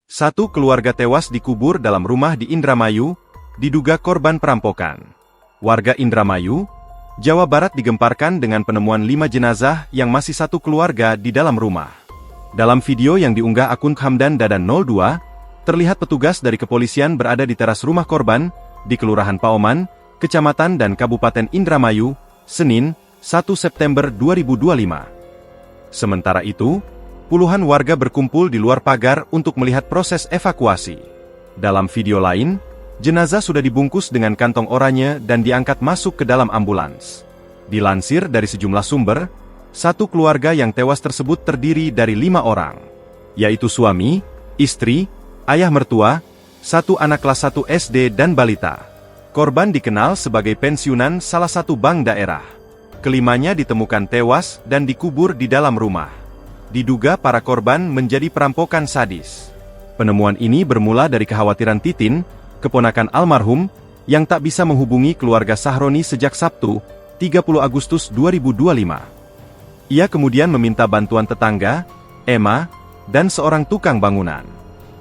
Satu keluarga tewas dikubur dalam rumah di Indramayu, diduga korban perampokan. Warga Indramayu, Jawa Barat digemparkan dengan penemuan 5 jenazah yang masih satu keluarga di dalam rumah. Dalam video yang diunggah akun Hamdan Dadan 02, terlihat petugas dari kepolisian berada di teras rumah korban, di Kelurahan Paoman, Kecamatan dan Kabupaten Indramayu, Senin, 1 September 2025. Sementara itu, puluhan warga berkumpul di luar pagar untuk melihat proses evakuasi. Dalam video lain, jenazah sudah dibungkus dengan kantong oranye dan diangkat masuk ke dalam ambulans. Dilansir dari sejumlah sumber, satu keluarga yang tewas tersebut terdiri dari 5 orang, yaitu suami, istri, ayah mertua, satu anak kelas 1 SD dan balita. Korban dikenal sebagai pensiunan salah satu bank daerah. Kelimanya ditemukan tewas dan dikubur di dalam rumah. Diduga para korban menjadi perampokan sadis. Penemuan ini bermula dari kekhawatiran Titin, keponakan almarhum, yang tak bisa menghubungi keluarga Sahroni sejak Sabtu, 30 Agustus 2025. Ia kemudian meminta bantuan tetangga, Emma, dan seorang tukang bangunan.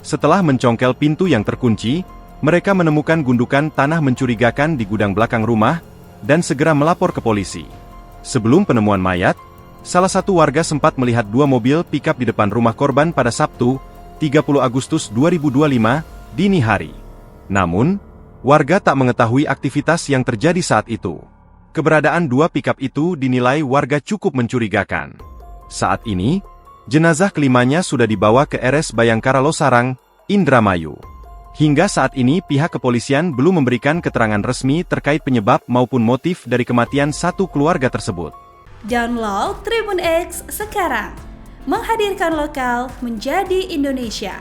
Setelah mencongkel pintu yang terkunci, mereka menemukan gundukan tanah mencurigakan di gudang belakang rumah, dan segera melapor ke polisi. Sebelum penemuan mayat, salah satu warga sempat melihat 2 mobil pick-up di depan rumah korban pada Sabtu, 30 Agustus 2025, dini hari. Namun, warga tak mengetahui aktivitas yang terjadi saat itu. Keberadaan 2 pick-up itu dinilai warga cukup mencurigakan. Saat ini, jenazah kelimanya sudah dibawa ke RS Bayangkara Losarang, Indramayu. Hingga saat ini pihak kepolisian belum memberikan keterangan resmi terkait penyebab maupun motif dari kematian satu keluarga tersebut. Download Tribun X sekarang, menghadirkan lokal menjadi Indonesia.